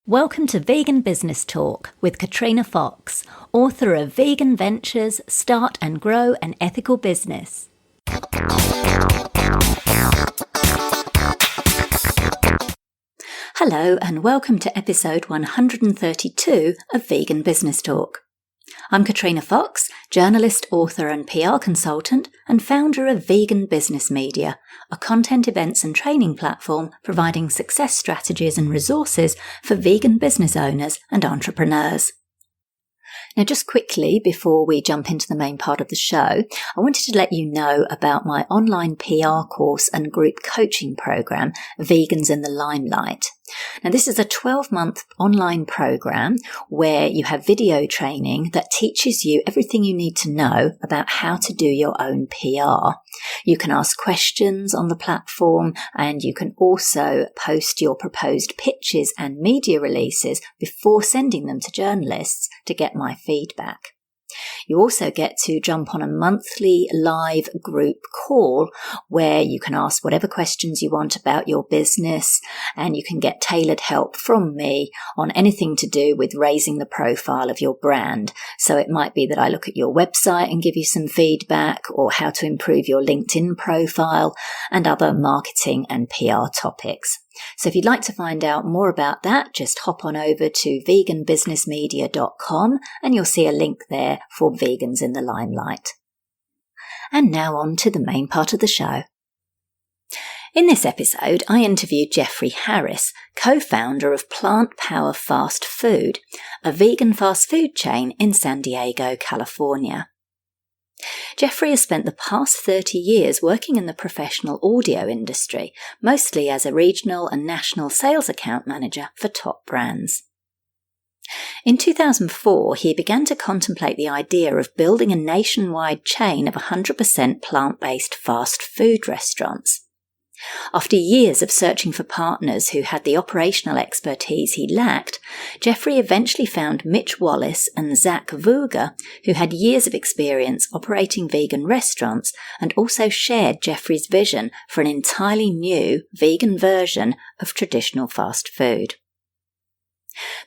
Welcome to Vegan Business Talk with Katrina Fox, author of Vegan Ventures, Start and Grow an Ethical Business. Hello and welcome to episode 132 of Vegan Business Talk. I'm Katrina Fox, journalist, author and PR consultant and founder of Vegan Business Media, a content events and training platform providing success strategies and resources for vegan business owners and entrepreneurs. Now, just quickly, before we jump into the main part of the show, I wanted to let you know about my online PR course and group coaching program, Vegans in the Limelight. Now, this is a 12-month online program where you have video training that teaches you everything you need to know about how to do your own PR. You can ask questions on the platform, and you can also post your proposed pitches and media releases before sending them to journalists to get my feedback. You also get to jump on a monthly live group call where you can ask whatever questions you want about your business, and you can get tailored help from me on anything to do with raising the profile of your brand. So it might be that I look at your website and give you some feedback, or how to improve your LinkedIn profile and other marketing and PR topics. So if you'd like to find out more about that, just hop on over to veganbusinessmedia.com and you'll see a link there for Vegans in the Limelight. And now on to the main part of the show. In this episode, I interviewed Jeffrey Harris, co-founder of Plant Power Fast Food, a vegan fast food chain in San Diego, California. Jeffrey has spent the past 30 years working in the professional audio industry, mostly as a regional and national sales account manager for top brands. In 2004, he began to contemplate the idea of building a nationwide chain of 100% plant-based fast food restaurants. After years of searching for partners who had the operational expertise he lacked, Jeffrey eventually found Mitch Wallace and Zach Vuga, who had years of experience operating vegan restaurants and also shared Jeffrey's vision for an entirely new vegan version of traditional fast food.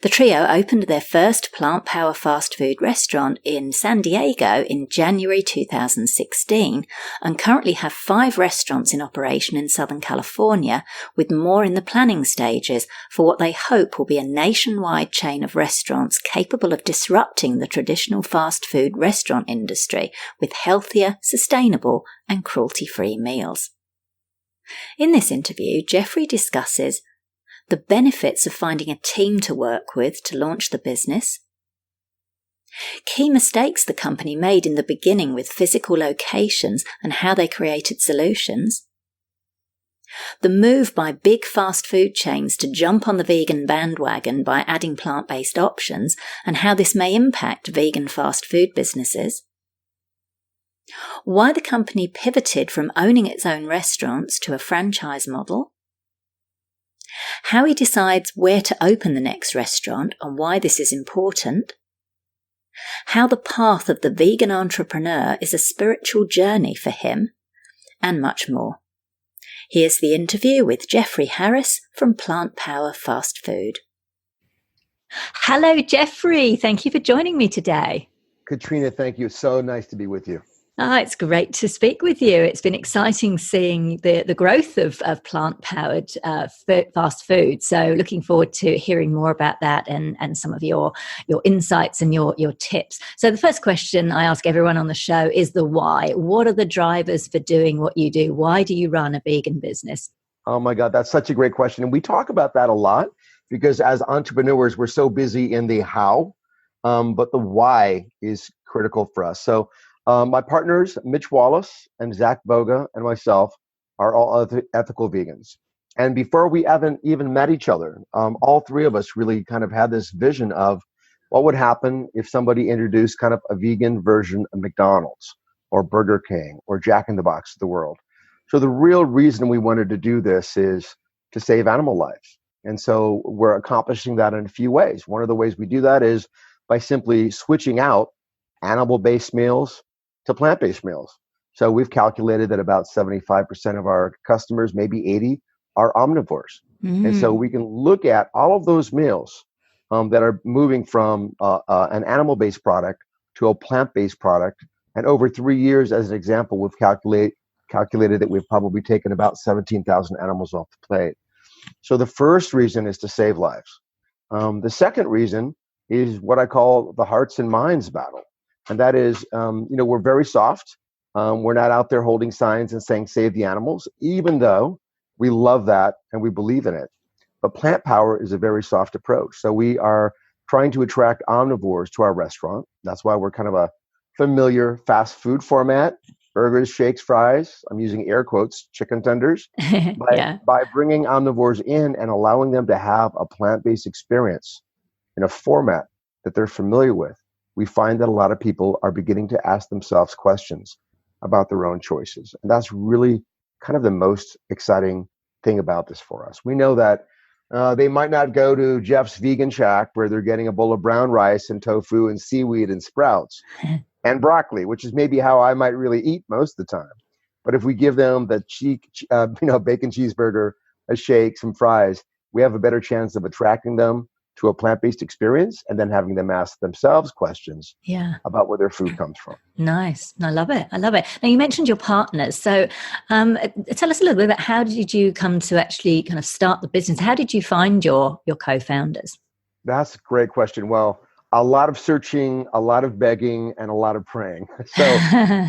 The trio opened their first Plant Power fast food restaurant in San Diego in January 2016 and currently have 5 restaurants in operation in Southern California, with more in the planning stages for what they hope will be a nationwide chain of restaurants capable of disrupting the traditional fast food restaurant industry with healthier, sustainable and cruelty-free meals. In this interview, Jeffrey discusses the benefits of finding a team to work with to launch the business, key mistakes the company made in the beginning with physical locations and how they created solutions, the move by big fast food chains to jump on the vegan bandwagon by adding plant-based options and how this may impact vegan fast food businesses, why the company pivoted from owning its own restaurants to a franchise model, how he decides where to open the next restaurant and why this is important, how the path of the vegan entrepreneur is a spiritual journey for him, and much more. Here's the interview with Jeffrey Harris from Plant Power Fast Food. Hello, Jeffrey. Thank you for joining me today. Katrina, thank you. So nice to be with you. It's great to speak with you. It's been exciting seeing the growth of plant-powered fast food. So looking forward to hearing more about that and some of your insights and your tips. So the first question I ask everyone on the show is the why. What are the drivers for doing what you do? Why do you run a vegan business? Oh my God, that's such a great question. And we talk about that a lot because as entrepreneurs, we're so busy in the how, but the why is critical for us. So my partners, Mitch Wallace and Zach Boga and myself, are all ethical vegans. And before we haven't even met each other, all 3 of us really kind of had this vision of what would happen if somebody introduced kind of a vegan version of McDonald's or Burger King or Jack in the Box of the world. So the real reason we wanted to do this is to save animal lives. And so we're accomplishing that in a few ways. One of the ways we do that is by simply switching out animal-based meals to plant-based meals. So we've calculated that about 75% of our customers, maybe 80, are omnivores. And so we can look at all of those meals that are moving from an animal-based product to a plant-based product. And over 3 years, as an example, we've calculated that we've probably taken about 17,000 animals off the plate. So the first reason is to save lives. The second reason is what I call the hearts and minds battle. And that is, we're very soft. We're not out there holding signs and saying, save the animals, even though we love that and we believe in it. But plant power is a very soft approach. So we are trying to attract omnivores to our restaurant. That's why we're kind of a familiar fast food format: burgers, shakes, fries. I'm using air quotes, chicken tenders. By bringing omnivores in and allowing them to have a plant-based experience in a format that they're familiar with, we find that a lot of people are beginning to ask themselves questions about their own choices. And that's really kind of the most exciting thing about this for us. We know that they might not go to Jeff's Vegan Shack where they're getting a bowl of brown rice and tofu and seaweed and sprouts and broccoli, which is maybe how I might really eat most of the time. But if we give them the bacon cheeseburger, a shake, some fries, we have a better chance of attracting them to a plant-based experience and then having them ask themselves questions about where their food comes from. Nice. I love it. Now, you mentioned your partners. So tell us a little bit about how did you come to actually kind of start the business? How did you find your co-founders? That's a great question. Well, a lot of searching, a lot of begging, and a lot of praying. So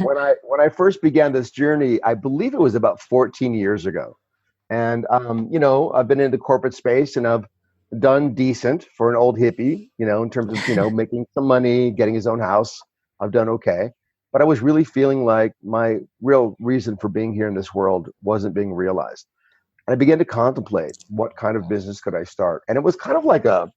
when I first began this journey, I believe it was about 14 years ago. And, I've been in the corporate space and I've done decent for an old hippie, in terms of, making some money, getting his own house. I've done okay. But I was really feeling like my real reason for being here in this world wasn't being realized. And I began to contemplate what kind of business could I start. And it was kind of like a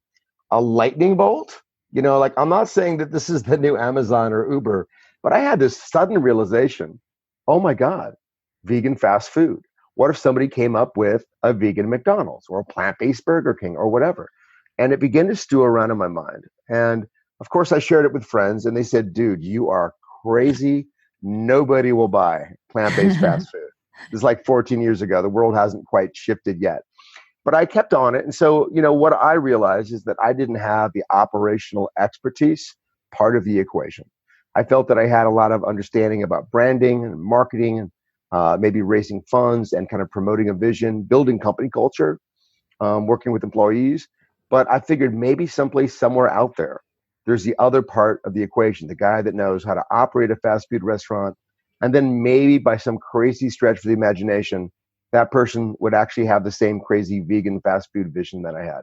lightning bolt. I'm not saying that this is the new Amazon or Uber, but I had this sudden realization, oh my God, vegan fast food. What if somebody came up with a vegan McDonald's or a plant-based Burger King or whatever? And it began to stew around in my mind. And of course, I shared it with friends and they said, dude, you are crazy. Nobody will buy plant-based fast food. This is like 14 years ago. The world hasn't quite shifted yet. But I kept on it. And so, what I realized is that I didn't have the operational expertise part of the equation. I felt that I had a lot of understanding about branding and marketing and maybe raising funds and kind of promoting a vision, building company culture, working with employees. But I figured maybe someplace somewhere out there's the other part of the equation, the guy that knows how to operate a fast food restaurant. And then maybe by some crazy stretch of the imagination, that person would actually have the same crazy vegan fast food vision that I had.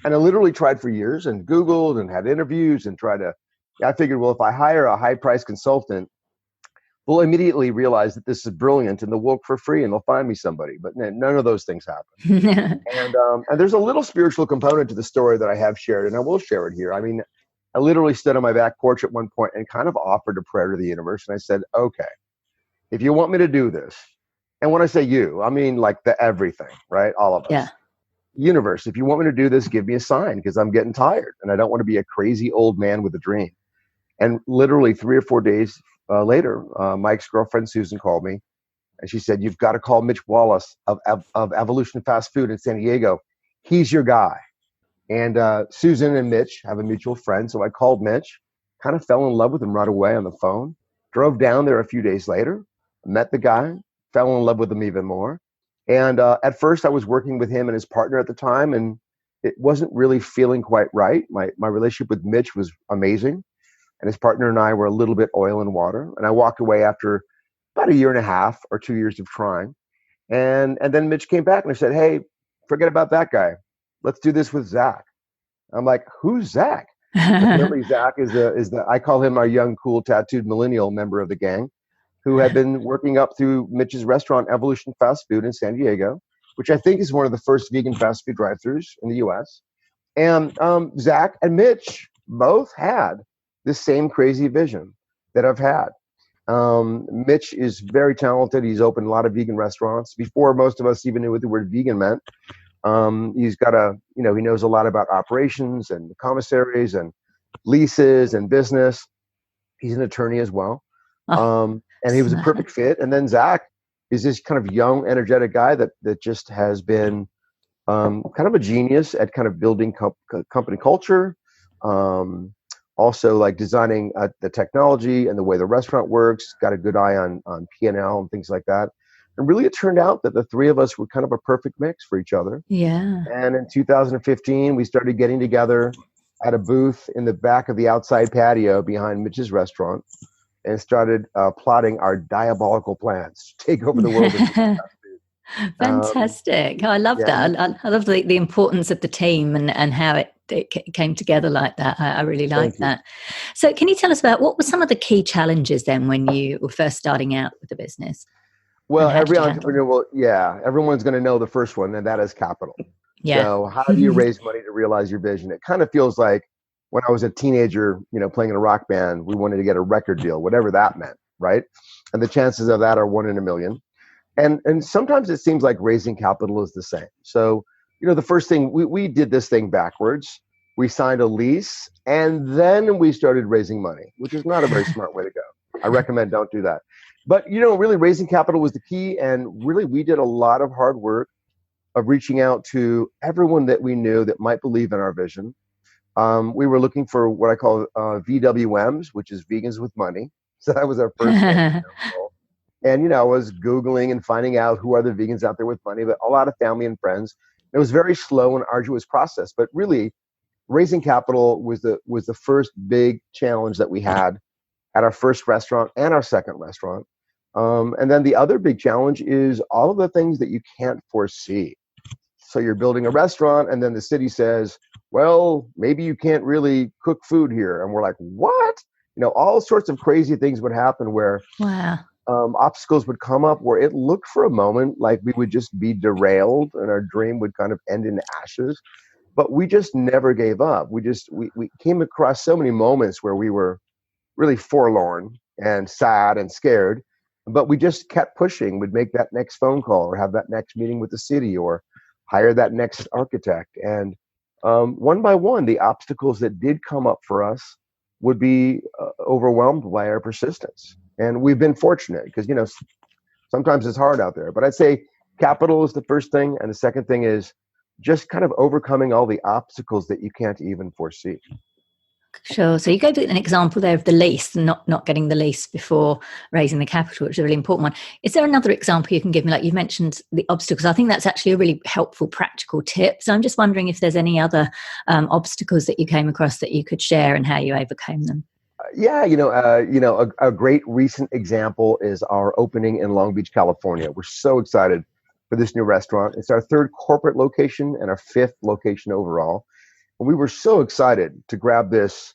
And I literally tried for years and Googled and had interviews and I figured, well, if I hire a high price consultant, we'll immediately realize that this is brilliant and they'll work for free and they'll find me somebody. But none of those things happen. And there's a little spiritual component to the story that I have shared, and I will share it here. I mean, I literally stood on my back porch at one point and kind of offered a prayer to the universe. And I said, okay, if you want me to do this, and when I say you, I mean like the everything, right? All of us. Yeah. Universe, if you want me to do this, give me a sign because I'm getting tired and I don't want to be a crazy old man with a dream. And literally 3 or 4 days later, my ex-girlfriend Susan called me and she said, you've got to call Mitch Wallace of Evolution Fast Food in San Diego. He's your guy. And Susan and Mitch have a mutual friend. So I called Mitch, kind of fell in love with him right away on the phone, drove down there a few days later, met the guy, fell in love with him even more. And at first I was working with him and his partner at the time, and it wasn't really feeling quite right. My relationship with Mitch was amazing. And his partner and I were a little bit oil and water. And I walked away after about 1.5 years or 2 years of trying. And then Mitch came back and I said, hey, forget about that guy. Let's do this with Zach. I'm like, who's Zach? Apparently Zach is I call him our young, cool, tattooed millennial member of the gang who had been working up through Mitch's restaurant, Evolution Fast Food in San Diego, which I think is one of the first vegan fast food drive-thrus in the US. And Zach and Mitch both had this same crazy vision that I've had. Mitch is very talented. He's opened a lot of vegan restaurants before most of us even knew what the word vegan meant. He's got he knows a lot about operations and commissaries and leases and business. He's an attorney as well. And he was a perfect fit. And then Zach is this kind of young, energetic guy that just has been kind of a genius at kind of building company culture. Also, like designing the technology and the way the restaurant works. Got a good eye on P&L and things like that. And really, it turned out that the three of us were kind of a perfect mix for each other. Yeah. And in 2015, we started getting together at a booth in the back of the outside patio behind Mitch's restaurant and started plotting our diabolical plans to take over the world. Fantastic. I love that. I love the importance of the team and how it came together like that. I really like that. So can you tell us about what were some of the key challenges then when you were first starting out with the business? Well, every entrepreneur everyone's going to know the first one, and that is capital. Yeah. So how do you raise money to realize your vision? It kind of feels like when I was a teenager, playing in a rock band, we wanted to get a record deal, whatever that meant, right? And the chances of that are 1 in a million. And sometimes it seems like raising capital is the same. So, the first thing, we did this thing backwards. We signed a lease, and then we started raising money, which is not a very smart way to go. I recommend don't do that. But, really raising capital was the key. And really, we did a lot of hard work of reaching out to everyone that we knew that might believe in our vision. We were looking for what I call VWMs, which is Vegans with Money. So that was our first goal. And, I was Googling and finding out who are the vegans out there with money, but a lot of family and friends. It was a very slow and arduous process, but really raising capital was the first big challenge that we had at our first restaurant and our second restaurant. And then the other big challenge is all of the things that you can't foresee. So you're building a restaurant and then the city says, well, maybe you can't really cook food here. And we're like, what? All sorts of crazy things would happen where obstacles would come up where it looked for a moment like we would just be derailed and our dream would kind of end in ashes. But we just never gave up. We came across so many moments where we were really forlorn and sad and scared, but we just kept pushing. We'd make that next phone call or have that next meeting with the city or hire that next architect. And one by one, the obstacles that did come up for us would be overwhelmed by our persistence. And we've been fortunate because, sometimes it's hard out there. But I'd say capital is the first thing. And the second thing is just kind of overcoming all the obstacles that you can't even foresee. Sure. So you gave an example there of the lease, not getting the lease before raising the capital, which is a really important one. Is there another example you can give me? Like you mentioned the obstacles. I think that's actually a really helpful practical tip. So I'm just wondering if there's any other obstacles that you came across that you could share and how you overcame them. A great recent example is our opening in Long Beach, California. We're so excited for this new restaurant. It's our third corporate location and our fifth location overall. And we were so excited to grab this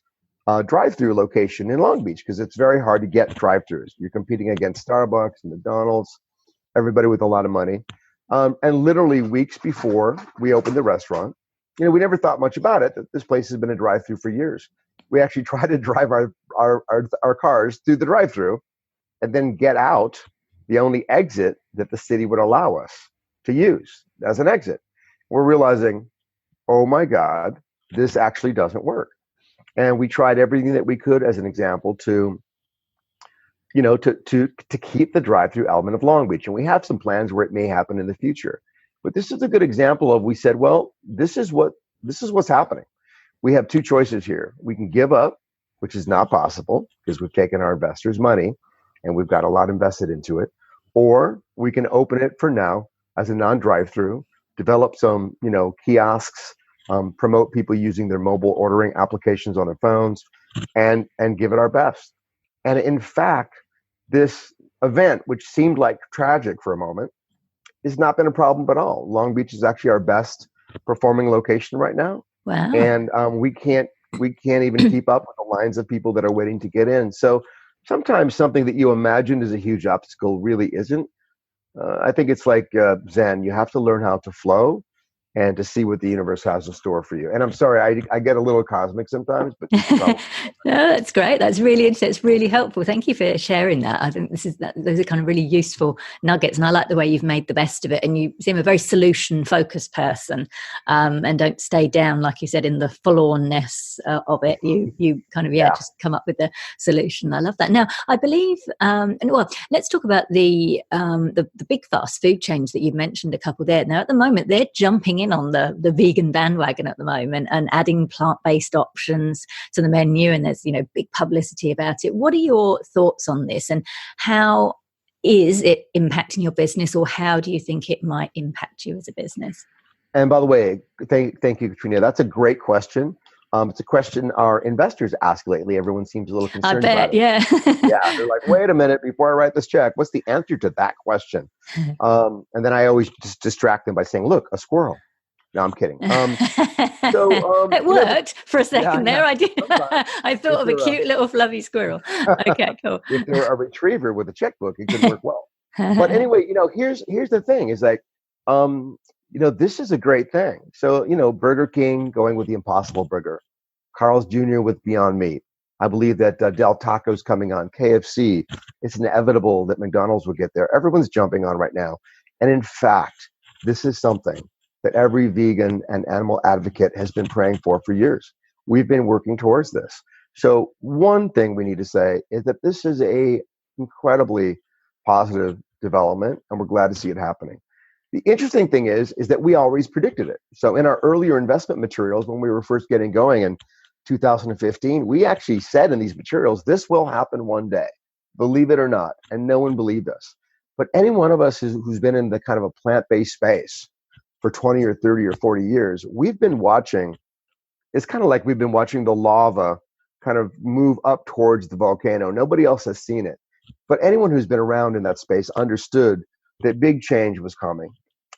drive-through location in Long Beach because it's very hard to get drive-throughs. You're competing against Starbucks and McDonald's, everybody with a lot of money. And literally weeks before we opened the restaurant, we never thought much about it, that this place has been a drive-through for years. We actually tried to drive our cars through the drive-through and then get out the only exit that the city would allow us to use as an exit. We're realizing, oh my God, this actually doesn't work. And we tried everything that we could as an example to keep the drive-through element of Long Beach. And we have some plans where it may happen in the future. But this is a good example of, we said, well, this is what's happening. We have two choices here. We can give up, which is not possible because we've taken our investors' money and we've got a lot invested into it. Or we can open it for now as a non-drive-through, develop some, kiosks, promote people using their mobile ordering applications on their phones, and give it our best. And in fact, this event, which seemed like tragic for a moment, has not been a problem at all. Long Beach is actually our best performing location right now. Wow. And we can't even keep up with the lines of people that are waiting to get in. So sometimes something that you imagined is a huge obstacle really isn't. I think it's like Zen. You have to learn how to flow and to see what the universe has in store for you. And I'm sorry, I get a little cosmic sometimes, but you should probably. No, that's great. That's really interesting. It's really helpful. Thank you for sharing that. I think those are kind of really useful nuggets, and I like the way you've made the best of it. And you seem a very solution-focused person, and don't stay down, like you said, in the forlornness of it. You kind of just come up with the solution. I love that. Now, I believe, and well, let's talk about the big fast food chains that you mentioned a couple there. Now, at the moment, they're jumping in on the vegan bandwagon at the moment and adding plant-based options to the menu, and there's big publicity about it. What are your thoughts on this, and how is it impacting your business, or how do you think it might impact you as a business? And by the way, thank you, Katrina. That's a great question. It's a question our investors ask lately. Everyone seems a little concerned about it. Yeah. Yeah, they're like, wait a minute, before I write this check, what's the answer to that question? And then I always just distract them by saying, look, a squirrel. No, I'm kidding. It worked for a second there. I did. I thought of a cute little fluffy squirrel. Okay, cool. If they were a retriever with a checkbook, it could work well. But anyway, here's the thing: is like, this is a great thing. So Burger King going with the Impossible Burger, Carl's Jr. with Beyond Meat. I believe that Del Taco's coming on, KFC. It's inevitable that McDonald's will get there. Everyone's jumping on right now, and in fact, this is something that every vegan and animal advocate has been praying for years. We've been working towards this. So one thing we need to say is that this is a incredibly positive development, and we're glad to see it happening. The interesting thing is that we always predicted it. So in our earlier investment materials, when we were first getting going in 2015, we actually said in these materials, this will happen one day, believe it or not. And no one believed us. But any one of us who's been in the kind of a plant-based space for 20 or 30 or 40 years, we've been watching, it's kind of like we've been watching the lava kind of move up towards the volcano. Nobody else has seen it. But anyone who's been around in that space understood that big change was coming.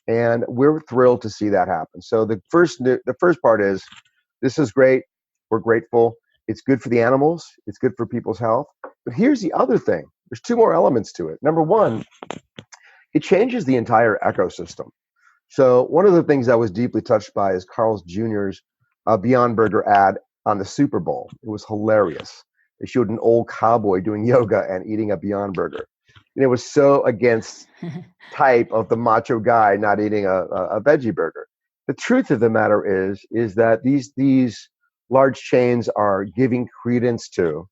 And we're thrilled to see that happen. So the first part is, this is great. We're grateful. It's good for the animals. It's good for people's health. But here's the other thing. There's two more elements to it. Number one, it changes the entire ecosystem. So one of the things I was deeply touched by is Carl's Jr.'s Beyond Burger ad on the Super Bowl. It was hilarious. They showed an old cowboy doing yoga and eating a Beyond Burger. And it was so against type of the macho guy not eating a veggie burger. The truth of the matter is that these large chains are giving credence to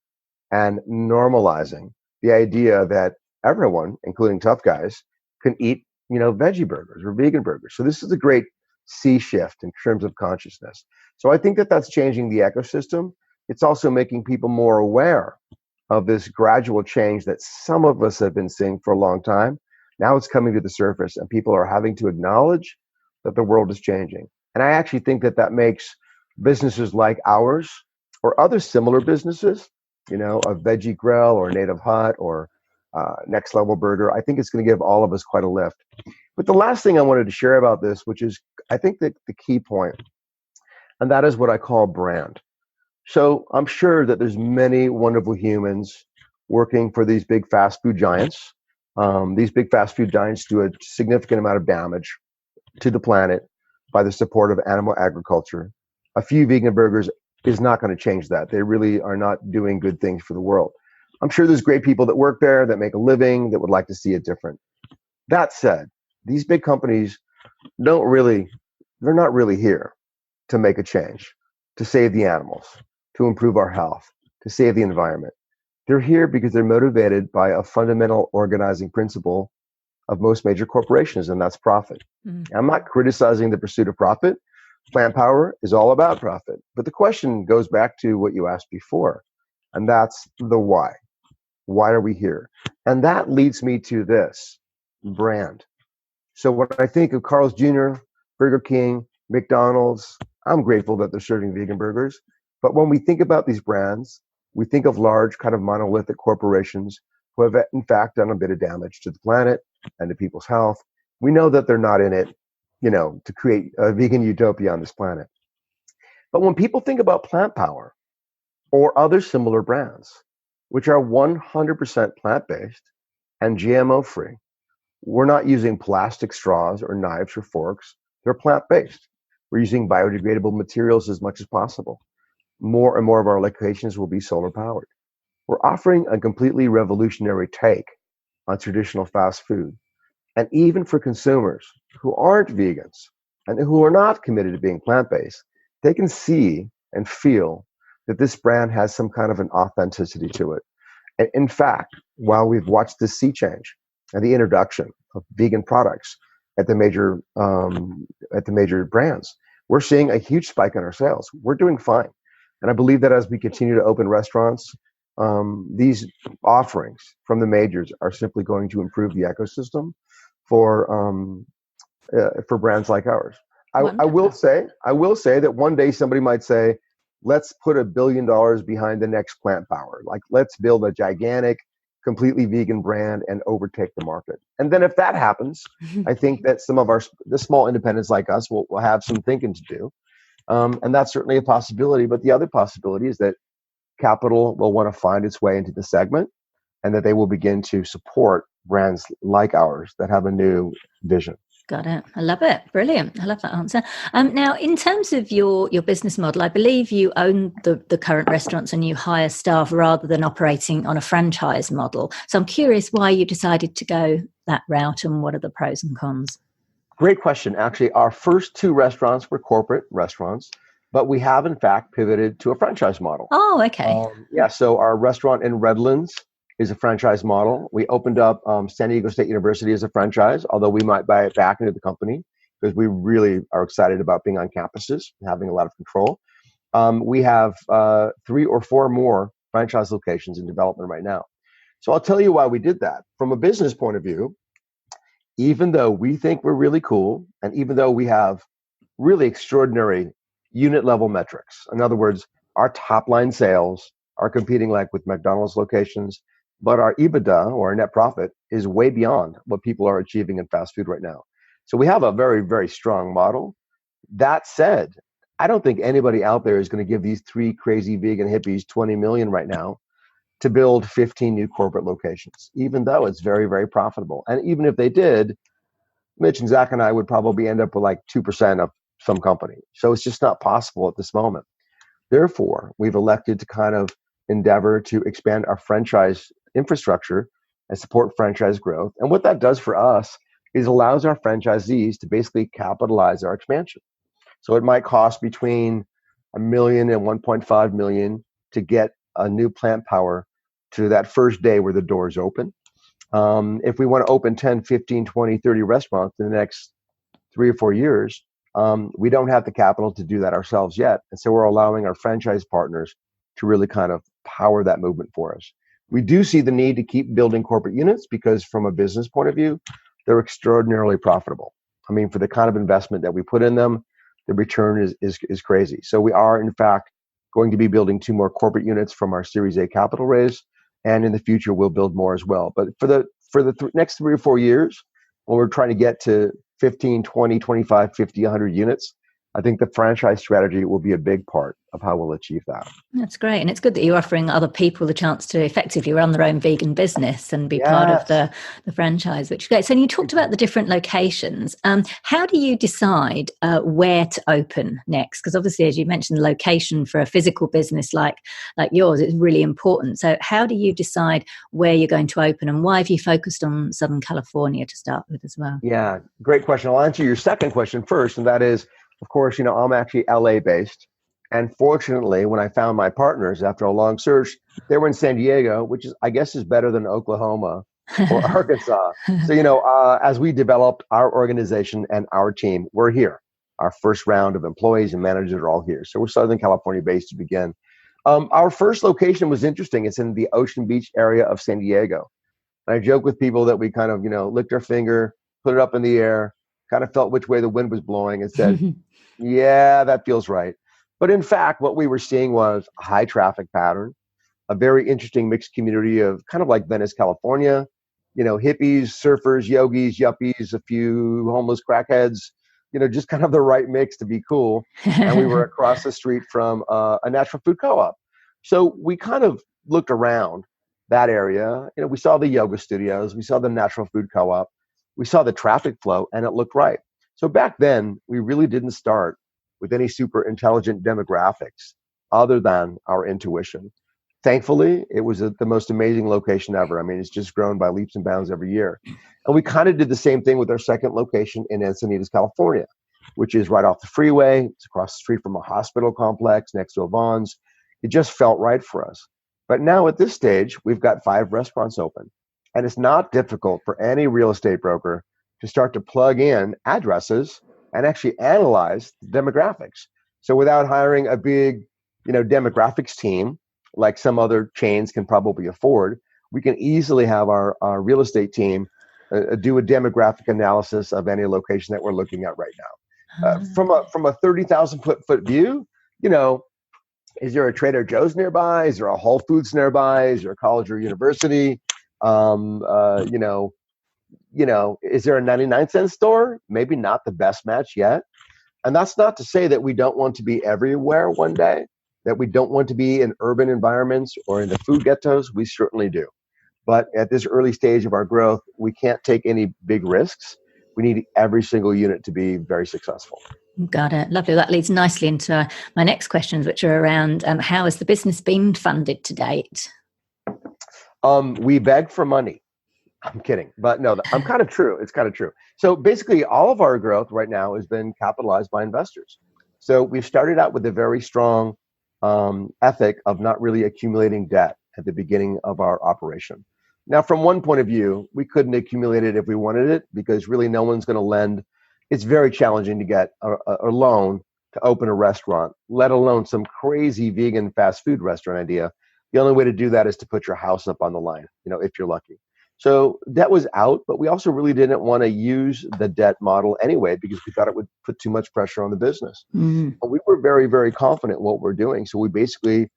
and normalizing the idea that everyone, including tough guys, can eat veggie burgers or vegan burgers. So this is a great sea shift in terms of consciousness. So I think that that's changing the ecosystem. It's also making people more aware of this gradual change that some of us have been seeing for a long time. Now it's coming to the surface, and people are having to acknowledge that the world is changing. And I actually think that makes businesses like ours or other similar businesses, a Veggie Grill or Native Hut or Next Level Burger, I think it's going to give all of us quite a lift. But the last thing I wanted to share about this, which is I think that the key point, and that is what I call brand. So I'm sure that there's many wonderful humans working for these big fast food giants. These big fast food giants do a significant amount of damage to the planet by the support of animal agriculture. A few vegan burgers is not going to change that. They really are not doing good things for the world. I'm sure there's great people that work there, that make a living, that would like to see it different. That said, these big companies they're not really here to make a change, to save the animals, to improve our health, to save the environment. They're here because they're motivated by a fundamental organizing principle of most major corporations, and that's profit. I'm not criticizing the pursuit of profit. Plant power is all about profit. But the question goes back to what you asked before, and that's the why. Why are we here? And that leads me to this brand. So when I think of Carl's Jr., Burger King, McDonald's, I'm grateful that they're serving vegan burgers. But when we think about these brands, we think of large kind of monolithic corporations who have in fact done a bit of damage to the planet and to people's health. We know that they're not in it, to create a vegan utopia on this planet. But when people think about plant power or other similar brands, which are 100% plant-based and GMO-free, we're not using plastic straws or knives or forks. They're plant-based. We're using biodegradable materials as much as possible. More and more of our locations will be solar powered. We're offering a completely revolutionary take on traditional fast food. And even for consumers who aren't vegans and who are not committed to being plant based, they can see and feel that this brand has some kind of an authenticity to it. And in fact, while we've watched this sea change and the introduction of vegan products at the major brands, we're seeing a huge spike in our sales. We're doing fine, and I believe that as we continue to open restaurants, these offerings from the majors are simply going to improve the ecosystem for brands like ours. I will say that one day somebody might say, let's put $1 billion behind the next plant power. Like, let's build a gigantic, completely vegan brand and overtake the market. And then if that happens, I think that some of the small independents like us will have some thinking to do. And that's certainly a possibility. But the other possibility is that capital will want to find its way into the segment, and that they will begin to support brands like ours that have a new vision. Got it. I love it. Brilliant. I love that answer. Now, in terms of your business model, I believe you own the current restaurants and you hire staff rather than operating on a franchise model. So I'm curious why you decided to go that route and what are the pros and cons? Great question. Actually, our first 2 restaurants were corporate restaurants, but we have in fact pivoted to a franchise model. Oh, okay. So our restaurant in Redlands is a franchise model. We opened up San Diego State University as a franchise, although we might buy it back into the company because we really are excited about being on campuses and having a lot of control. We have 3 or 4 more franchise locations in development right now. So I'll tell you why we did that. From a business point of view, even though we think we're really cool, and even though we have really extraordinary unit level metrics, in other words, our top line sales are competing like with McDonald's locations, but our EBITDA, or our net profit, is way beyond what people are achieving in fast food right now. So we have a very, very strong model. That said, I don't think anybody out there is going to give these 3 crazy vegan hippies $20 million right now to build 15 new corporate locations, even though it's very, very profitable. And even if they did, Mitch and Zach and I would probably end up with like 2% of some company. So it's just not possible at this moment. Therefore, we've elected to kind of endeavor to expand our franchise infrastructure and support franchise growth. And what that does for us is allows our franchisees to basically capitalize our expansion. So it might cost between $1 million and $1.5 million to get a new plant power to that first day where the doors open. If we want to open 10, 15, 20, 30 restaurants in the next 3 or 4 years, we don't have the capital to do that ourselves yet. And so we're allowing our franchise partners to really kind of power that movement for us. We do see the need to keep building corporate units because from a business point of view, they're extraordinarily profitable. I mean, for the kind of investment that we put in them, the return is crazy. So we are, in fact, going to be building 2 more corporate units from our Series A capital raise. And in the future, we'll build more as well. But for the next 3 or 4 years, when we're trying to get to 15, 20, 25, 50, 100 units, I think the franchise strategy will be a big part of how we'll achieve that. That's great. And it's good that you're offering other people the chance to effectively run their own vegan business and be part of the franchise, which is great. So you talked about the different locations. How do you decide where to open next? Because obviously, as you mentioned, the location for a physical business like yours is really important. So how do you decide where you're going to open, and why have you focused on Southern California to start with as well? Yeah, great question. I'll answer your second question first, and that is, of course, I'm actually LA based. And fortunately, when I found my partners after a long search, they were in San Diego, which I guess is better than Oklahoma or Arkansas. So, as we developed our organization and our team, we're here. Our first round of employees and managers are all here. So we're Southern California based to begin. Our first location was interesting. It's in the Ocean Beach area of San Diego. And I joke with people that we kind of, licked our finger, put it up in the air, kind of felt which way the wind was blowing and said, yeah, that feels right. But in fact, what we were seeing was a high traffic pattern, a very interesting mixed community of kind of like Venice, California, hippies, surfers, yogis, yuppies, a few homeless crackheads, just kind of the right mix to be cool. And we were across the street from a natural food co-op. So we kind of looked around that area. We saw the yoga studios, we saw the natural food co-op, we saw the traffic flow, and it looked right. So back then, we really didn't start with any super intelligent demographics other than our intuition. Thankfully, it was the most amazing location ever. I mean, it's just grown by leaps and bounds every year. And we kind of did the same thing with our second location in Encinitas, California, which is right off the freeway. It's across the street from a hospital complex next to a Vons. It just felt right for us. But now at this stage, we've got 5 restaurants open. And it's not difficult for any real estate broker to start to plug in addresses and actually analyze the demographics. So without hiring a big, demographics team, like some other chains can probably afford, we can easily have our real estate team do a demographic analysis of any location that we're looking at right now. From a 30,000 foot view, is there a Trader Joe's nearby? Is there a Whole Foods nearby? Is there a college or university? Is there a 99-cent store? Maybe not the best match yet. And that's not to say that we don't want to be everywhere one day, that we don't want to be in urban environments or in the food ghettos. We certainly do. But at this early stage of our growth, we can't take any big risks. We need every single unit to be very successful. Got it. Lovely. That leads nicely into my next questions, which are around how has the business been funded to date? We beg for money. I'm kidding. But no, I'm kind of true. It's kind of true. So basically, all of our growth right now has been capitalized by investors. So we've started out with a very strong ethic of not really accumulating debt at the beginning of our operation. Now, from one point of view, we couldn't accumulate it if we wanted it, because really no one's going to lend. It's very challenging to get a loan to open a restaurant, let alone some crazy vegan fast food restaurant idea. The only way to do that is to put your house up on the line, if you're lucky. So that was out, but we also really didn't want to use the debt model anyway, because we thought it would put too much pressure on the business. But we were very, very confident in what we're doing. So we basically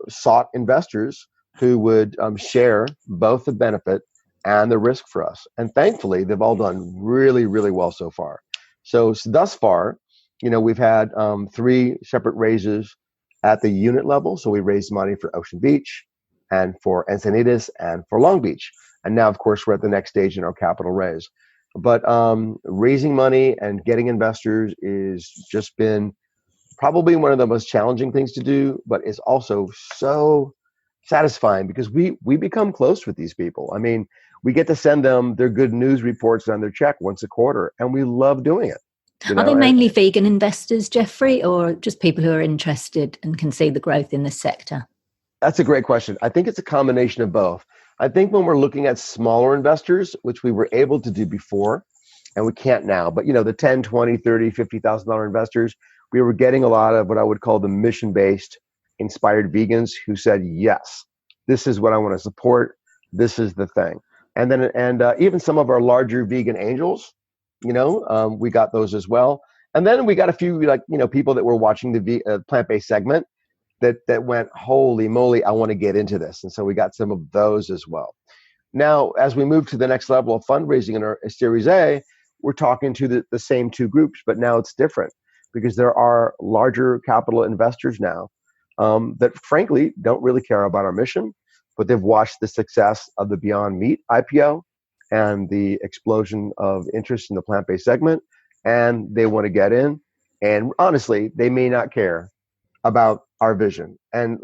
sought investors who would share both the benefit and the risk for us. And thankfully, they've all done really, really well so far. So thus far, we've had 3 separate raises at the unit level. So we raised money for Ocean Beach and for Encinitas and for Long Beach. And now, of course, we're at the next stage in our capital raise. But raising money and getting investors is just been probably one of the most challenging things to do, but it's also so satisfying because we become close with these people. I mean, we get to send them their good news reports on their check once a quarter, and we love doing it. Are they mainly vegan investors, Jeffrey, or just people who are interested and can see the growth in this sector? That's a great question. I think it's a combination of both. I think when we're looking at smaller investors, which we were able to do before, and we can't now, but the 10, 20, 30, $50,000 investors, we were getting a lot of what I would call the mission-based inspired vegans who said, yes, this is what I want to support. This is the thing. And then, even some of our larger vegan angels, we got those as well. And then we got a few, people that were watching the plant-based segment that went, holy moly, I want to get into this. And so we got some of those as well. Now, as we move to the next level of fundraising in our Series A, we're talking to the same 2 groups, but now it's different because there are larger capital investors now that frankly don't really care about our mission, but they've watched the success of the Beyond Meat IPO and the explosion of interest in the plant-based segment, and they want to get in. And honestly, they may not care about our vision. And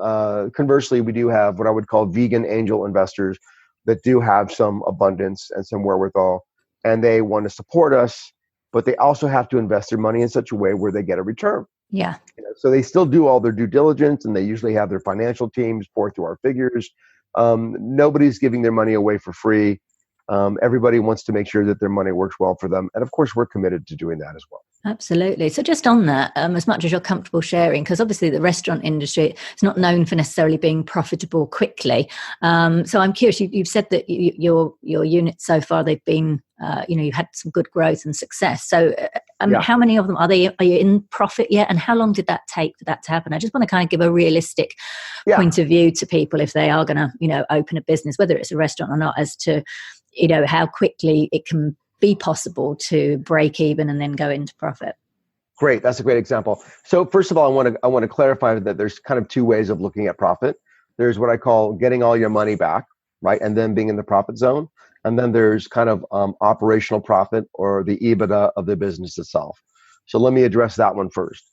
conversely, we do have what I would call vegan angel investors that do have some abundance and some wherewithal, and they want to support us, but they also have to invest their money in such a way where they get a return. Yeah. So they still do all their due diligence, and they usually have their financial teams pour through our figures. Nobody's giving their money away for free. Everybody wants to make sure that their money works well for them. And of course, we're committed to doing that as well. Absolutely. So just on that, as much as you're comfortable sharing, because obviously the restaurant industry is not known for necessarily being profitable quickly. So I'm curious, you've said that your units so far, they've been, you've had some good growth and success. So how many of them are you in profit yet? And how long did that take for that to happen? I just want to kind of give a realistic point of view to people if they are going to, open a business, whether it's a restaurant or not, as to, how quickly it can be possible to break even and then go into profit. Great. That's a great example. So first of all, I want to clarify that there's kind of 2 ways of looking at profit. There's what I call getting all your money back, right? And then being in the profit zone. And then there's kind of operational profit or the EBITDA of the business itself. So let me address that one first.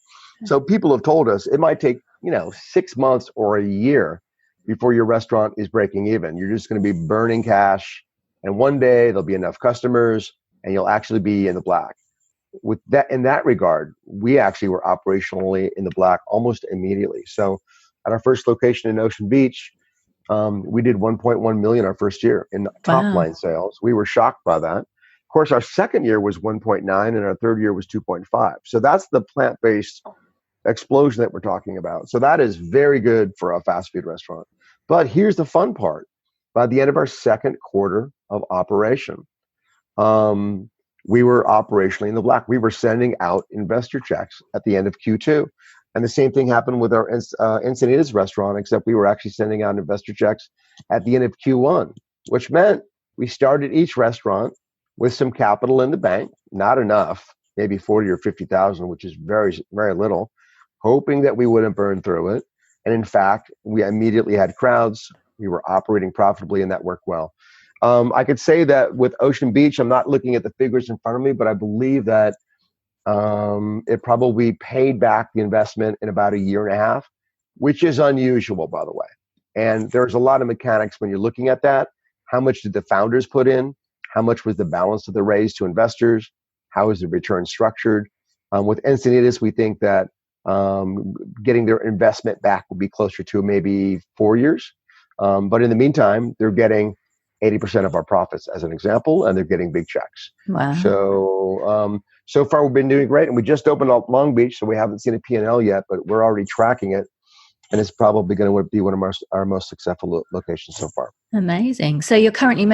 So people have told us it might take, 6 months or a year before your restaurant is breaking even. You're just going to be burning cash, and one day there'll be enough customers and you'll actually be in the black. With that, in that regard, we actually were operationally in the black almost immediately. So at our first location in Ocean Beach, we did 1.1 million our first year in top line sales. We were shocked by that. Of course, our second year was 1.9 and our third year was 2.5. So that's the plant-based explosion that we're talking about. So that is very good for a fast food restaurant. But here's the fun part. By the end of our second quarter of operation, we were operationally in the black. We were sending out investor checks at the end of Q2. And the same thing happened with our Encinitas restaurant, except we were actually sending out investor checks at the end of Q1, which meant we started each restaurant with some capital in the bank, not enough, maybe 40 or 50,000, which is very, very little, hoping that we wouldn't burn through it. And in fact, we immediately had crowds. We were operating profitably, and that worked well. I could say that with Ocean Beach, I'm not looking at the figures in front of me, but I believe that it probably paid back the investment in about a year and a half, which is unusual, by the way. And there's a lot of mechanics when you're looking at that. How much did the founders put in? How much was the balance of the raise to investors? How is the return structured? With Encinitas, we think that getting their investment back will be closer to maybe 4 years. But in the meantime, they're getting 80% of our profits as an example, and they're getting big checks. Wow. So far we've been doing great, and we just opened up Long Beach, so we haven't seen a P&L yet, but we're already tracking it, and it's probably going to be one of our most successful locations so far. Amazing. So you're currently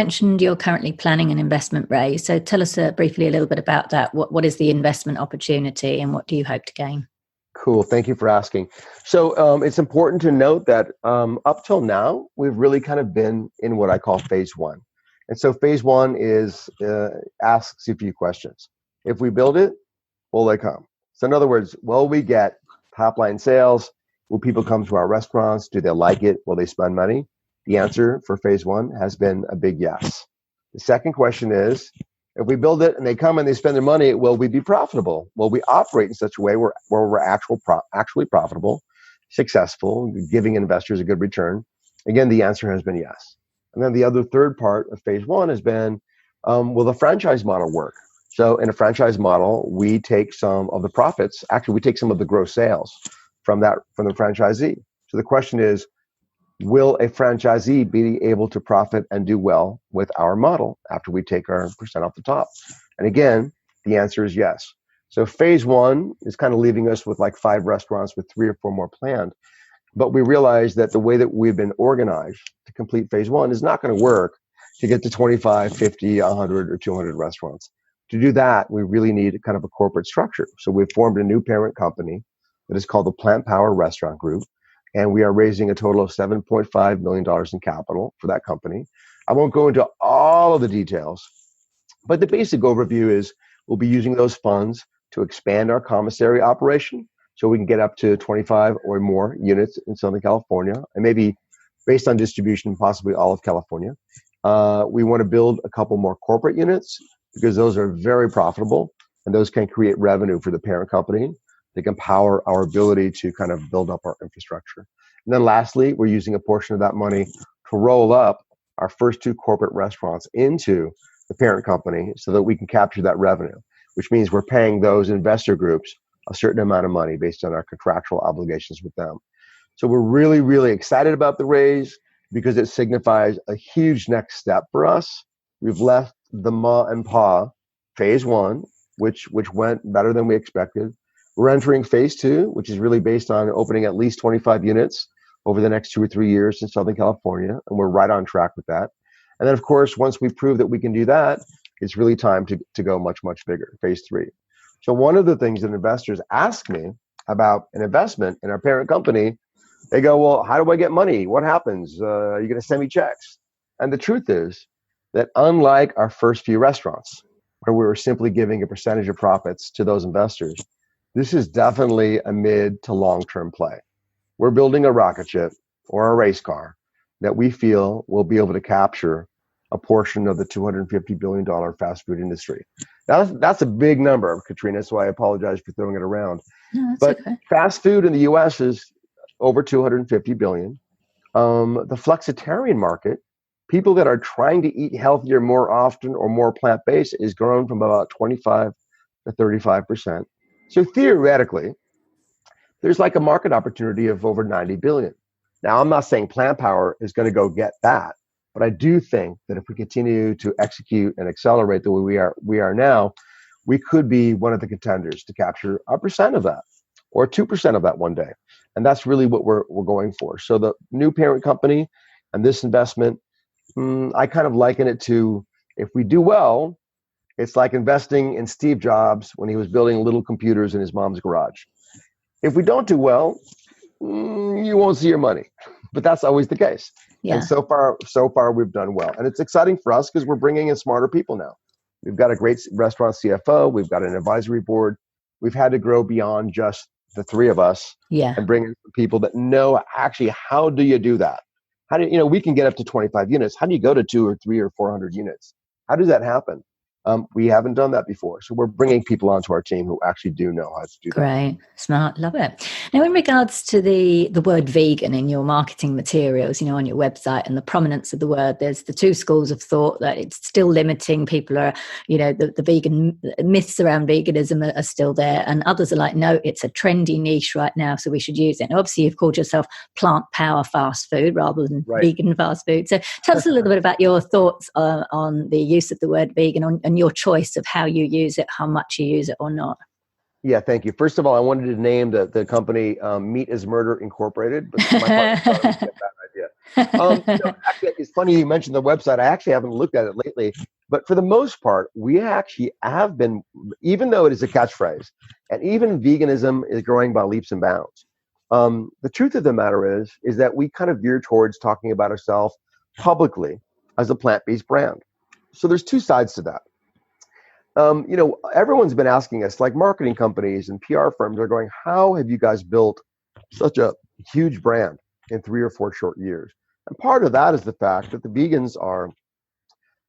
planning an investment raise. So tell us briefly a little bit about that. What is the investment opportunity, and what do you hope to gain? Cool. Thank you for asking. So it's important to note that up till now, we've really kind of been in what I call phase one. And so phase one is asks a few questions. If we build it, will they come? So in other words, will we get top line sales? Will people come to our restaurants? Do they like it? Will they spend money? The answer for phase one has been a big yes. The second question is, if we build it and they come and they spend their money, will we be profitable? Will we operate in such a way where we're actually profitable, successful, giving investors a good return? Again, the answer has been yes. And then the other third part of phase one has been, will the franchise model work? So in a franchise model, we take some of the profits, actually we take some of the gross sales from the franchisee. So the question is, will a franchisee be able to profit and do well with our model after we take our percent off the top? And again, the answer is yes. So phase one is kind of leaving us with like 5 restaurants with 3 or 4 more planned. But we realize that the way that we've been organized to complete phase one is not going to work to get to 25, 50, 100, or 200 restaurants. To do that, we really need kind of a corporate structure. So we've formed a new parent company that is called the Plant Power Restaurant Group. And we are raising a total of $7.5 million in capital for that company. I won't go into all of the details, but the basic overview is we'll be using those funds to expand our commissary operation so we can get up to 25 or more units in Southern California, and maybe based on distribution, possibly all of California. We want to build a couple more corporate units because those are very profitable and those can create revenue for the parent company. They can power our ability to kind of build up our infrastructure. And then lastly, we're using a portion of that money to roll up our first 2 corporate restaurants into the parent company so that we can capture that revenue, which means we're paying those investor groups a certain amount of money based on our contractual obligations with them. So we're really, really excited about the raise because it signifies a huge next step for us. We've left the ma and pa phase one, which went better than we expected. We're entering phase 2, which is really based on opening at least 25 units over the next 2 or 3 years in Southern California, and we're right on track with that. And then, of course, once we prove that we can do that, it's really time to go much, much bigger, phase 3. So one of the things that investors ask me about an investment in our parent company, they go, well, how do I get money? What happens? Are you going to send me checks? And the truth is that unlike our first few restaurants, where we were simply giving a percentage of profits to those investors, this is definitely a mid to long-term play. We're building a rocket ship or a race car that we feel will be able to capture a portion of the $250 billion fast food industry. Now, that's a big number, Katrina, so I apologize for throwing it around. No, that's But okay. fast food in the US is over 250 billion. The flexitarian market, people that are trying to eat healthier more often or more plant-based, is grown from about 25 to 35%. So theoretically, there's like a market opportunity of over 90 billion. Now, I'm not saying Plant Power is going to go get that, but I do think that if we continue to execute and accelerate the way we are now, we could be one of the contenders to capture a percent of that or 2% of that one day. And that's really what we're going for. So the new parent company and this investment, I kind of liken it to, if we do well, it's like investing in Steve Jobs when he was building little computers in his mom's garage. If we don't do well, you won't see your money, but that's always the case. Yeah. And so far we've done well, and it's exciting for us because we're bringing in smarter people now. We've got a great restaurant CFO. We've got an advisory board. We've had to grow beyond just the three of us, and bring in people that know actually how do you do that? How do we can get up to 25 units? How do you go to 2 or 3 or 400 units? How does that happen? We haven't done that before. So we're bringing people onto our team who actually do know how to do that. Great. Smart. Love it. Now, in regards to the word vegan in your marketing materials, on your website and the prominence of the word, there's the two schools of thought that it's still limiting. People are, the vegan myths around veganism are still there. And others are like, no, it's a trendy niche right now, so we should use it. And obviously, you've called yourself Plant Power Fast Food rather than vegan fast food. So tell us a little bit about your thoughts on the use of the word vegan and your choice of how you use it, how much you use it or not. Yeah, thank you. First of all, I wanted to name the company Meat is Murder Incorporated, but my partner thought it was a bad idea. Actually, it's funny you mentioned the website. I actually haven't looked at it lately, but for the most part, we actually have been, even though it is a catchphrase, and even veganism is growing by leaps and bounds. The truth of the matter is that we kind of veer towards talking about ourselves publicly as a plant-based brand. So there's two sides to that. Everyone's been asking us, like marketing companies and PR firms are going, how have you guys built such a huge brand in 3 or 4 short years? And part of that is the fact that the vegans are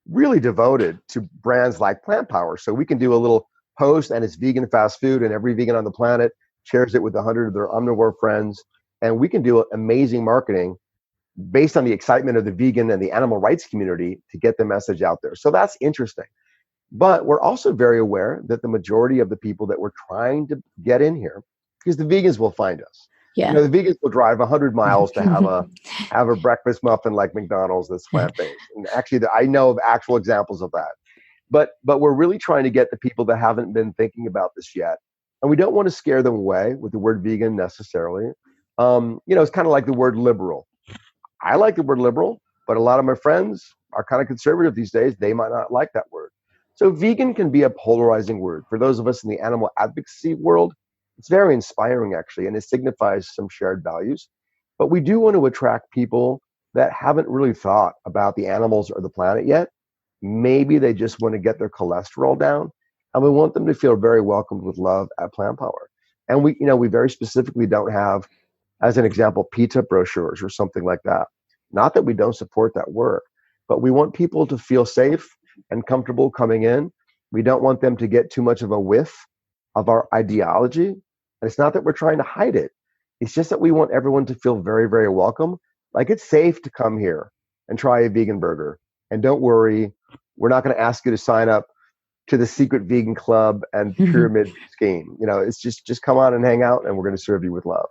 really devoted to brands like Plant Power. So we can do a little post and it's vegan fast food and every vegan on the planet shares it with 100 of their omnivore friends. And we can do amazing marketing based on the excitement of the vegan and the animal rights community to get the message out there. So that's interesting. But we're also very aware that the majority of the people that we're trying to get in here, because the vegans will find us. Yeah. The vegans will drive 100 miles to have a breakfast muffin like McDonald's that's plant-based. And actually, I know of actual examples of that. But we're really trying to get the people that haven't been thinking about this yet. And we don't want to scare them away with the word vegan necessarily. It's kind of like the word liberal. I like the word liberal, but a lot of my friends are kind of conservative these days. They might not like that word. So vegan can be a polarizing word. For those of us in the animal advocacy world, it's very inspiring, actually, and it signifies some shared values. But we do want to attract people that haven't really thought about the animals or the planet yet. Maybe they just want to get their cholesterol down, and we want them to feel very welcomed with love at Plant Power. And we very specifically don't have, as an example, pizza brochures or something like that. Not that we don't support that work, but we want people to feel safe and comfortable coming in. We don't want them to get too much of a whiff of our ideology. And it's not that we're trying to hide it. It's just that we want everyone to feel very, very welcome. Like it's safe to come here and try a vegan burger. And don't worry, we're not going to ask you to sign up to the secret vegan club and pyramid scheme. It's just come on and hang out and we're going to serve you with love.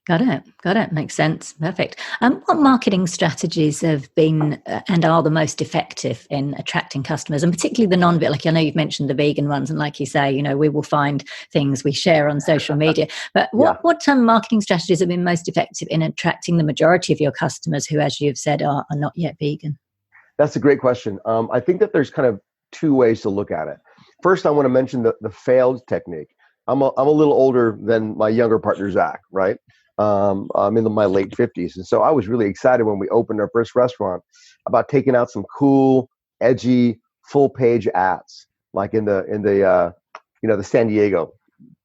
Got it. Makes sense. Perfect. What marketing strategies have been and are the most effective in attracting customers, and particularly the non-vegan? Like I know you've mentioned the vegan ones, and like you say, we will find things we share on social media. But what marketing strategies have been most effective in attracting the majority of your customers who, as you've said, are not yet vegan? That's a great question. I think that there's kind of 2 ways to look at it. First, I want to mention the failed technique. I'm a little older than my younger partner, Zach, right? I'm in my late 50s. And so I was really excited when we opened our first restaurant about taking out some cool, edgy, full page ads, like in the San Diego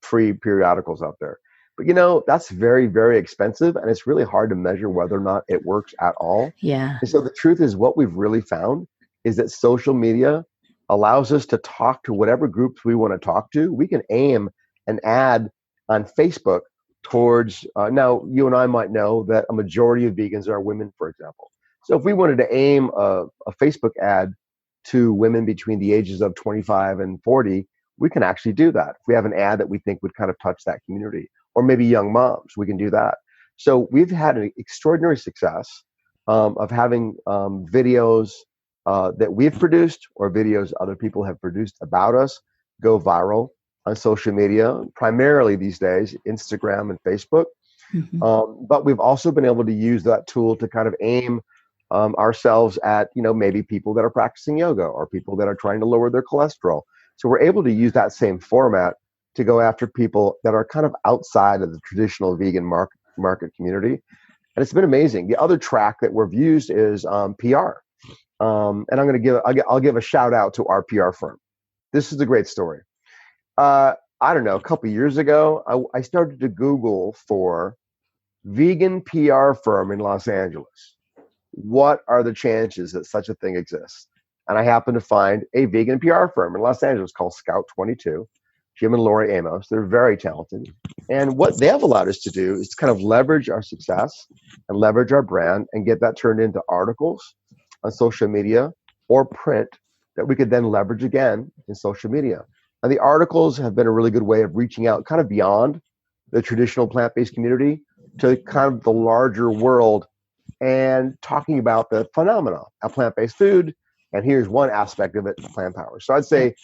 free periodicals out there. But that's very, very expensive, and it's really hard to measure whether or not it works at all. Yeah. And so the truth is, what we've really found is that social media allows us to talk to whatever groups we want to talk to. We can aim an ad on Facebook towards, now you and I might know that a majority of vegans are women, for example. So if we wanted to aim a Facebook ad to women between the ages of 25 and 40, we can actually do that. If we have an ad that we think would kind of touch that community, or maybe young moms, we can do that. So we've had an extraordinary success of having videos that we've produced or videos other people have produced about us go viral on social media, primarily these days, Instagram and Facebook. But we've also been able to use that tool to kind of aim ourselves at, maybe people that are practicing yoga or people that are trying to lower their cholesterol. So we're able to use that same format to go after people that are kind of outside of the traditional vegan market community. And it's been amazing. The other track that we've used is PR. And I'll give a shout out to our PR firm. This is a great story. I don't know, a couple of years ago, I started to Google for vegan PR firm in Los Angeles. What are the chances that such a thing exists? And I happened to find a vegan PR firm in Los Angeles called Scout 22, Jim and Lori Amos. They're very talented. And what they have allowed us to do is to kind of leverage our success and leverage our brand and get that turned into articles on social media or print that we could then leverage again in social media. And the articles have been a really good way of reaching out kind of beyond the traditional plant-based community to kind of the larger world and talking about the phenomena of plant-based food. And here's one aspect of it, plant power. So I'd say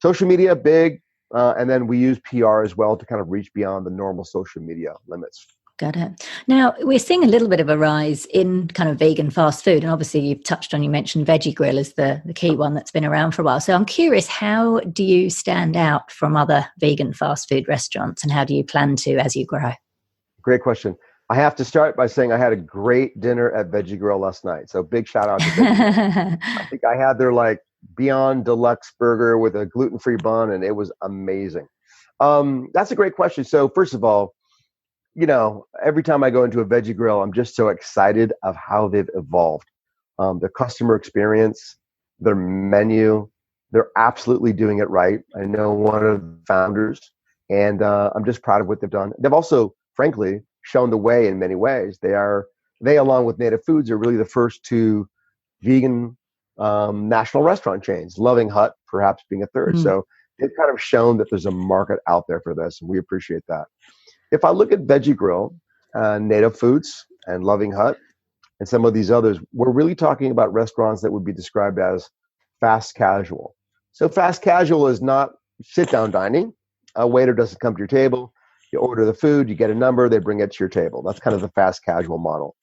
social media, big, and then we use PR as well to kind of reach beyond the normal social media limits. Got it. Now, we're seeing a little bit of a rise in kind of vegan fast food. And obviously, you mentioned Veggie Grill as the key one that's been around for a while. So I'm curious, how do you stand out from other vegan fast food restaurants, and how do you plan to as you grow? Great question. I have to start by saying I had a great dinner at Veggie Grill last night. So big shout out to Veggie Grill. I think I had their Beyond Deluxe burger with a gluten-free bun, and it was amazing. That's a great question. So first of all, every time I go into a Veggie Grill, I'm just so excited of how they've evolved. Their customer experience, their menu, they're absolutely doing it right. I know one of the founders, and I'm just proud of what they've done. They've also, frankly, shown the way in many ways. They along with Native Foods are really the first two vegan national restaurant chains, Loving Hut perhaps being a third. So they've kind of shown that there's a market out there for this, and we appreciate that. If I look at Veggie Grill, Native Foods, and Loving Hut, and some of these others, we're really talking about restaurants that would be described as fast casual. So fast casual is not sit-down dining. A waiter doesn't come to your table. You order the food, you get a number, they bring it to your table. That's kind of the fast casual model.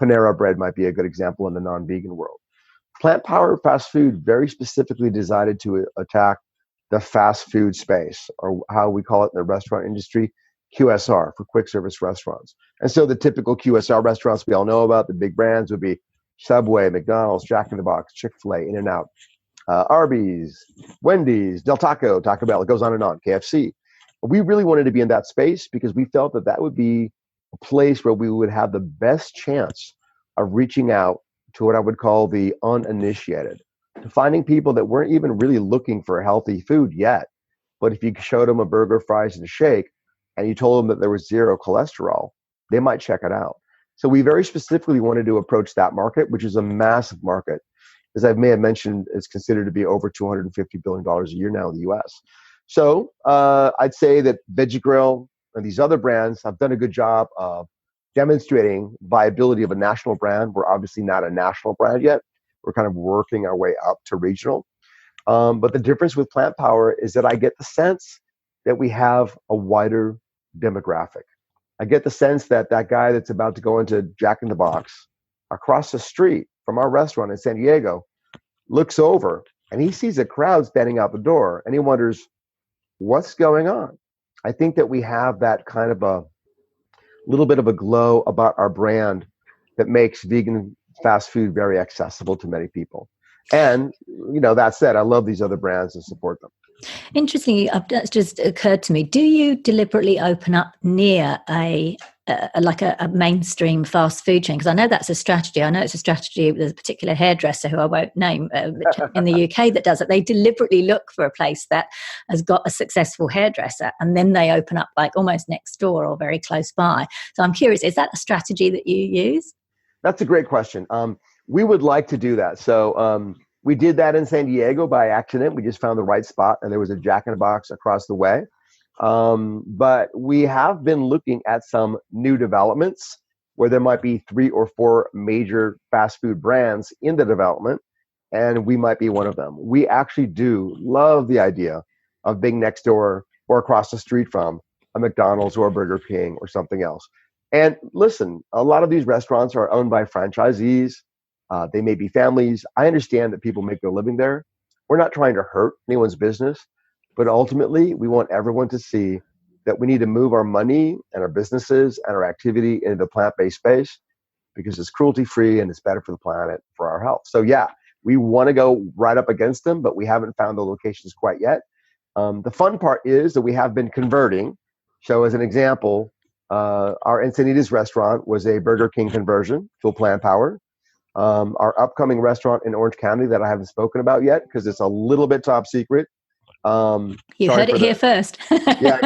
Panera Bread might be a good example in the non-vegan world. Plant-powered fast food very specifically designed to attack the fast food space, or how we call it in the restaurant industry, QSR, for quick service restaurants. And so the typical QSR restaurants we all know about, the big brands, would be Subway, McDonald's, Jack in the Box, Chick-fil-A, In-N-Out, Arby's, Wendy's, Del Taco, Taco Bell, it goes on, KFC. We really wanted to be in that space because we felt that that would be a place where we would have the best chance of reaching out to what I would call the uninitiated, to finding people that weren't even really looking for healthy food yet. But if you showed them a burger, fries, and a shake, and you told them that there was zero cholesterol, they might check it out. So we very specifically wanted to approach that market, which is a massive market. As I may have mentioned, it's considered to be over $250 billion a year now in the US. So I'd say that Veggie Grill and these other brands have done a good job of demonstrating viability of a national brand. We're obviously not a national brand yet. We're kind of working our way up to regional. But the difference with Plant Power is that I get the sense that we have a wider demographic. I get the sense that that guy that's about to go into Jack in the Box across the street from our restaurant in San Diego looks over and he sees a crowd standing out the door and he wonders, what's going on? I think that we have that kind of a little bit of a glow about our brand that makes vegan fast food very accessible to many people. And, that said, I love these other brands and support them. Interestingly, that's just occurred to me. Do you deliberately open up near a mainstream fast food chain? Because I know that's a strategy. I know it's a strategy. There's a particular hairdresser who I won't name in the UK that does it. They deliberately look for a place that has got a successful hairdresser, and then they open up like almost next door or very close by. So I'm curious, is that a strategy that you use? That's a great question. We would like to do that. So we did that in San Diego by accident. We just found the right spot, and there was a Jack in the Box across the way. But we have been looking at some new developments where there might be 3 or 4 major fast food brands in the development, and we might be one of them. We actually do love the idea of being next door or across the street from a McDonald's or a Burger King or something else. And listen, a lot of these restaurants are owned by franchisees. They may be families. I understand that people make their living there. We're not trying to hurt anyone's business, but ultimately, we want everyone to see that we need to move our money and our businesses and our activity into the plant-based space because it's cruelty-free and it's better for the planet, for our health. So yeah, we want to go right up against them, but we haven't found the locations quite yet. The fun part is that we have been converting. So as an example, our Encinitas restaurant was a Burger King conversion to a plant power. Our upcoming restaurant in Orange County that I haven't spoken about yet because it's a little bit top secret. You heard it here first. Yeah,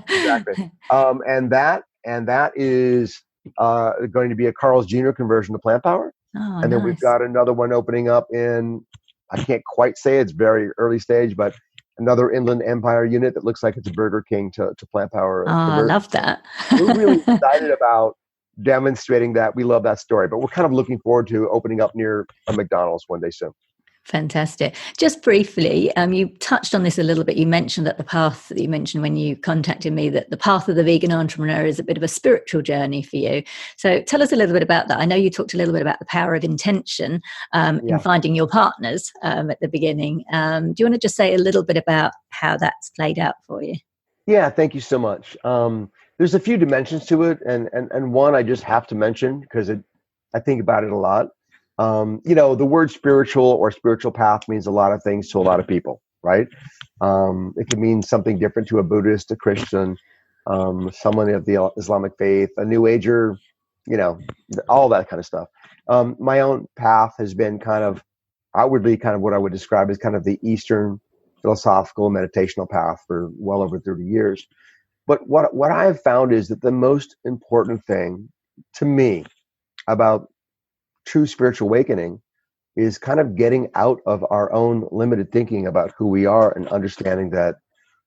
exactly. And that is going to be a Carl's Jr. conversion to plant power. Oh, and then nice. we've got another one opening up in, I can't quite say, it's very early stage, but another Inland Empire unit that looks like it's a Burger King to plant power. Oh, I love that. We're really excited about demonstrating that. We love that story, but we're kind of looking forward to opening up near a McDonald's one day soon. Fantastic. Just briefly, you touched on this a little bit. You mentioned that the path that you mentioned when you contacted me, that the path of the vegan entrepreneur is a bit of a spiritual journey for you. So tell us a little bit about that. I know you talked a little bit about the power of intention in finding your partners at the beginning. Do you want to just say a little bit about how that's played out for you? Yeah, thank you so much. There's a few dimensions to it, and one I just have to mention because I think about it a lot. The word spiritual or spiritual path means a lot of things to a lot of people, right? It can mean something different to a Buddhist, a Christian, someone of the Islamic faith, a New Ager, all that kind of stuff. My own path has been kind of outwardly kind of what I would describe as kind of the Eastern philosophical meditational path for well over 30 years. But what I have found is that the most important thing to me about true spiritual awakening is kind of getting out of our own limited thinking about who we are and understanding that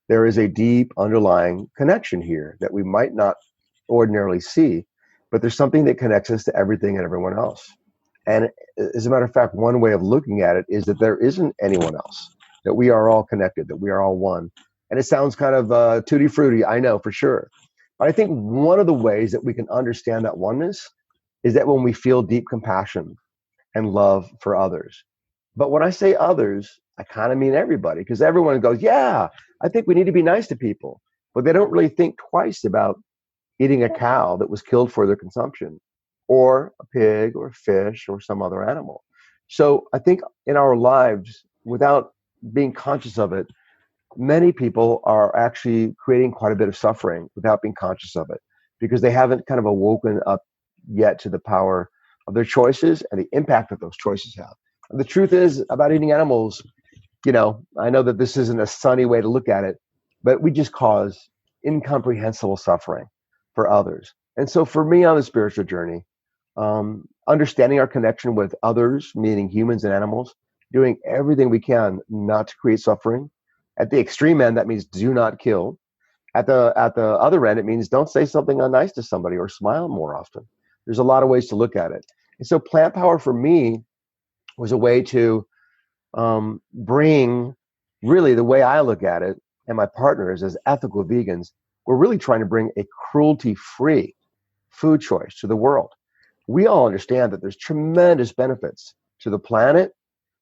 there is a deep underlying connection here that we might not ordinarily see, but there's something that connects us to everything and everyone else. And as a matter of fact, one way of looking at it is that there isn't anyone else, that we are all connected, that we are all one. And it sounds kind of tutti frutti, I know for sure. But I think one of the ways that we can understand that oneness is that when we feel deep compassion and love for others. But when I say others, I kind of mean everybody, because everyone goes, yeah, I think we need to be nice to people. But they don't really think twice about eating a cow that was killed for their consumption, or a pig or fish or some other animal. So I think in our lives, without being conscious of it, many people are actually creating quite a bit of suffering without being conscious of it, because they haven't kind of awoken up yet to the power of their choices and the impact that those choices have. And the truth is about eating animals, I know that this isn't a sunny way to look at it, but we just cause incomprehensible suffering for others. And so for me on the spiritual journey, understanding our connection with others, meaning humans and animals, doing everything we can not to create suffering. At the extreme end, that means do not kill. At the other end, it means don't say something unnice to somebody or smile more often. There's a lot of ways to look at it. And so plant power for me was a way to bring, really the way I look at it, and my partners as ethical vegans, we're really trying to bring a cruelty-free food choice to the world. We all understand that there's tremendous benefits to the planet.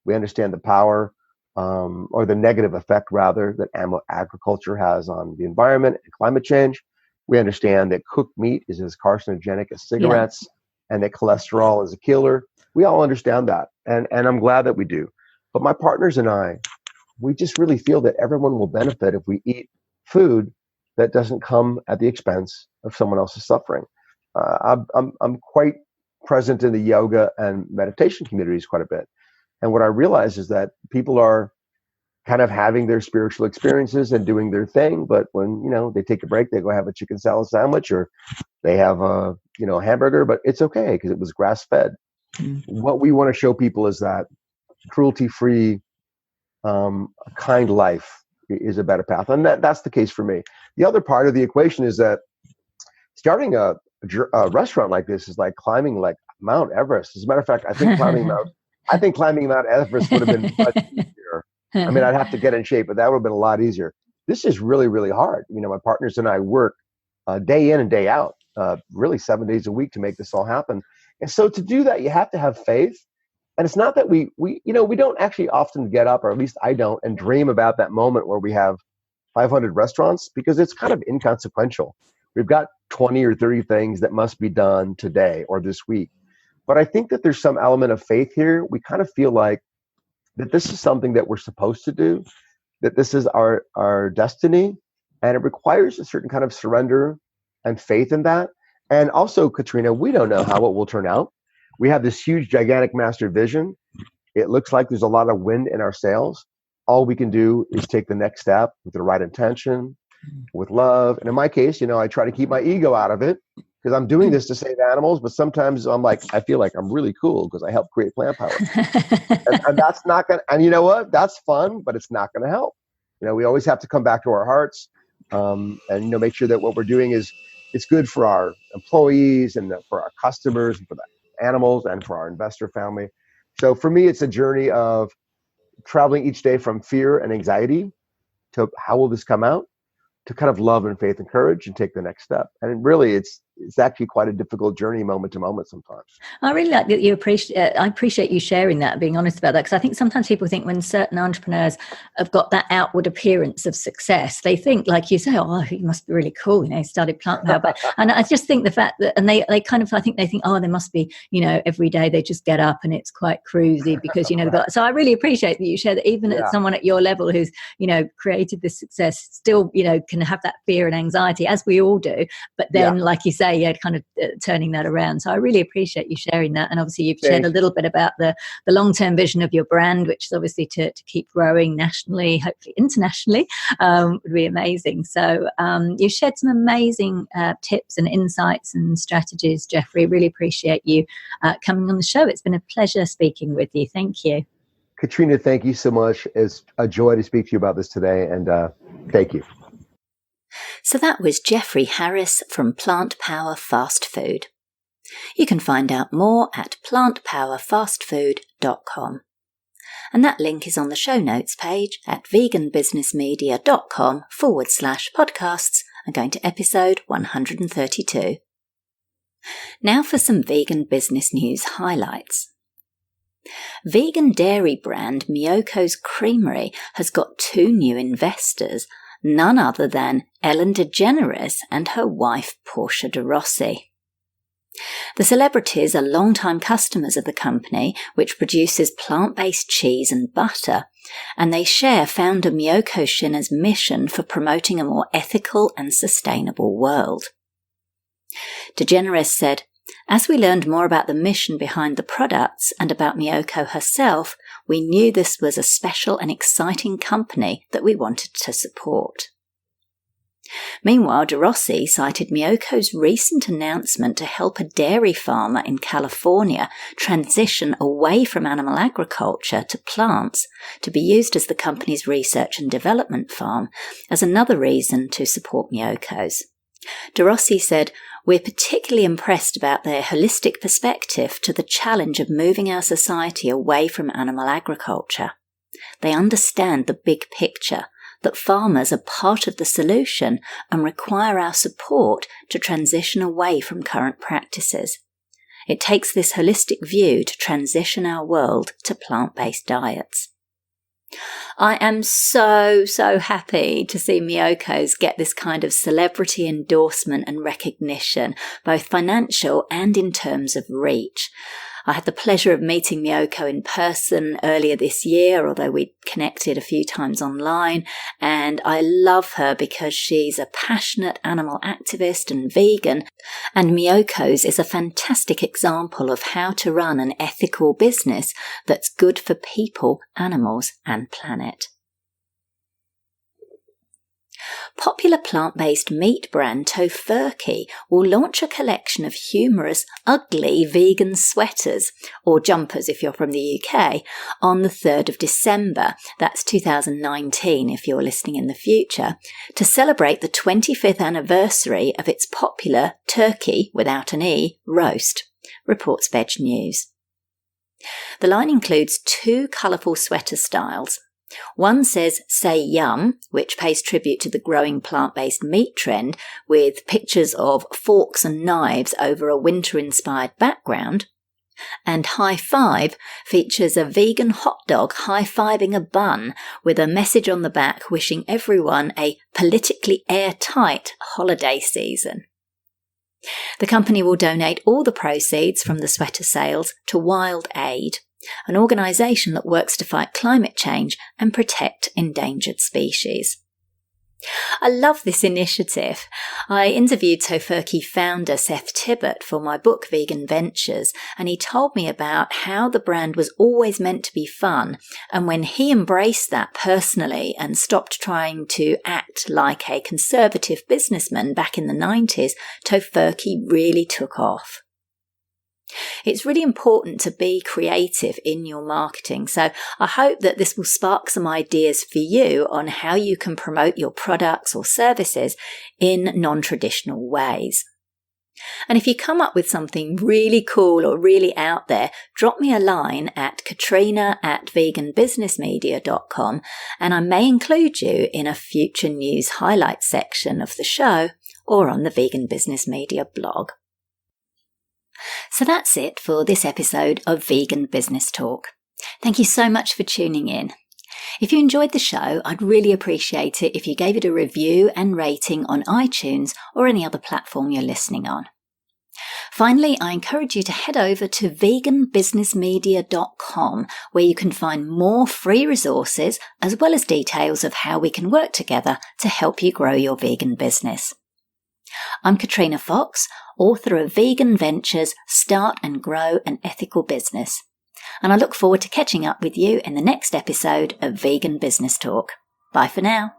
We understand the power or the negative effect, rather, that animal agriculture has on the environment and climate change. We understand that cooked meat is as carcinogenic as cigarettes, and that cholesterol is a killer. We all understand that, and I'm glad that we do. But my partners and I we just really feel that everyone will benefit if we eat food that doesn't come at the expense of someone else's suffering. I'm quite present in the yoga and meditation communities quite a bit. And what I realize is that people are kind of having their spiritual experiences and doing their thing. But when, they take a break, they go have a chicken salad sandwich or they have a, hamburger, but it's okay because it was grass fed. What we want to show people is that cruelty-free, kind life is a better path. And that's the case for me. The other part of the equation is that starting a restaurant like this is like climbing like Mount Everest. As a matter of fact, I think climbing Mount Everest would have been much easier. I mean, I'd have to get in shape, but that would have been a lot easier. This is really, really hard. My partners and I work day in and day out, really 7 days a week to make this all happen. And so to do that, you have to have faith. And it's not that we don't actually often get up, or at least I don't, and dream about that moment where we have 500 restaurants, because it's kind of inconsequential. We've got 20 or 30 things that must be done today or this week. But I think that there's some element of faith here. We kind of feel like that this is something that we're supposed to do, that this is our destiny, and it requires a certain kind of surrender and faith in that. And also, Katrina, we don't know how it will turn out. We have this huge, gigantic master vision. It looks like there's a lot of wind in our sails. All we can do is take the next step with the right intention, with love. And in my case, I try to keep my ego out of it because I'm doing this to save animals. But sometimes I feel like I'm really cool because I help create plant power. and that's not going to, and you know what? That's fun, but it's not going to help. We always have to come back to our hearts and, make sure that what we're doing is it's good for our employees and for our customers and for the animals and for our investor family. So for me, it's a journey of traveling each day from fear and anxiety to how will this come out, to kind of love and faith and courage and take the next step. And really, it's actually quite a difficult journey moment to moment sometimes. I really like that you appreciate. I appreciate you sharing that, being honest about that, because I think sometimes people think when certain entrepreneurs have got that outward appearance of success, they think, like you say, oh, he must be really cool, he started Plant Power. But and I just think the fact that, and they kind of, I think they think, oh, they must be, every day they just get up and it's quite cruisy because they've got. So I really appreciate that you share that, even at someone at your level who's created this success, still can have that fear and anxiety, as we all do. But then, like you say, kind of turning that around. So I really appreciate you sharing that. And obviously you've shared a little bit about the long-term vision of your brand, which is obviously to keep growing nationally, hopefully internationally, would be amazing. So you shared some amazing tips and insights and strategies, Jeffrey. Really appreciate you coming on the show. It's been a pleasure speaking with you. Thank you. Katrina, thank you so much. It's a joy to speak to you about this today. And thank you. So that was Jeffrey Harris from Plant Power Fast Food. You can find out more at plantpowerfastfood.com. And that link is on the show notes page at veganbusinessmedia.com/podcasts and going to episode 132. Now for some vegan business news highlights. Vegan dairy brand Miyoko's Creamery has got 2 new investors, none other than Ellen DeGeneres and her wife Portia de Rossi. The celebrities are long-time customers of the company, which produces plant-based cheese and butter, and they share founder Miyoko Shina's mission for promoting a more ethical and sustainable world. DeGeneres said, "As we learned more about the mission behind the products and about Miyoko herself, we knew this was a special and exciting company that we wanted to support." Meanwhile, De Rossi cited Miyoko's recent announcement to help a dairy farmer in California transition away from animal agriculture to plants to be used as the company's research and development farm as another reason to support Miyoko's. De Rossi said, "We're particularly impressed about their holistic perspective to the challenge of moving our society away from animal agriculture. They understand the big picture, that farmers are part of the solution and require our support to transition away from current practices. It takes this holistic view to transition our world to plant-based diets." I am so happy to see Miyoko's get this kind of celebrity endorsement and recognition, both financial and in terms of reach. I had the pleasure of meeting Miyoko in person earlier this year, although we connected a few times online, and I love her because she's a passionate animal activist and vegan, and Miyoko's is a fantastic example of how to run an ethical business that's good for people, animals, and planet. Popular plant-based meat brand Tofurky will launch a collection of humorous, ugly vegan sweaters, or jumpers if you're from the UK, on the 3rd of December, that's 2019 if you're listening in the future, to celebrate the 25th anniversary of its popular turkey, without an E, roast, reports Veg News. The line includes 2 colourful sweater styles. One says "Say Yum," which pays tribute to the growing plant-based meat trend, with pictures of forks and knives over a winter-inspired background. And "High Five" features a vegan hot dog high-fiving a bun with a message on the back wishing everyone a politically airtight holiday season. The company will donate all the proceeds from the sweater sales to Wild Aid, an organisation that works to fight climate change and protect endangered species. I love this initiative. I interviewed Tofurky founder Seth Tibbott for my book Vegan Ventures, and he told me about how the brand was always meant to be fun, and when he embraced that personally and stopped trying to act like a conservative businessman back in the 90s, Tofurky really took off. It's really important to be creative in your marketing, so I hope that this will spark some ideas for you on how you can promote your products or services in non-traditional ways. And if you come up with something really cool or really out there, drop me a line at katrina@veganbusinessmedia.com, and I may include you in a future news highlights section of the show or on the Vegan Business Media blog. So that's it for this episode of Vegan Business Talk. Thank you so much for tuning in. If you enjoyed the show, I'd really appreciate it if you gave it a review and rating on iTunes or any other platform you're listening on. Finally, I encourage you to head over to veganbusinessmedia.com, where you can find more free resources as well as details of how we can work together to help you grow your vegan business. I'm Katrina Fox, author of Vegan Ventures, Start and Grow an Ethical Business. And I look forward to catching up with you in the next episode of Vegan Business Talk. Bye for now.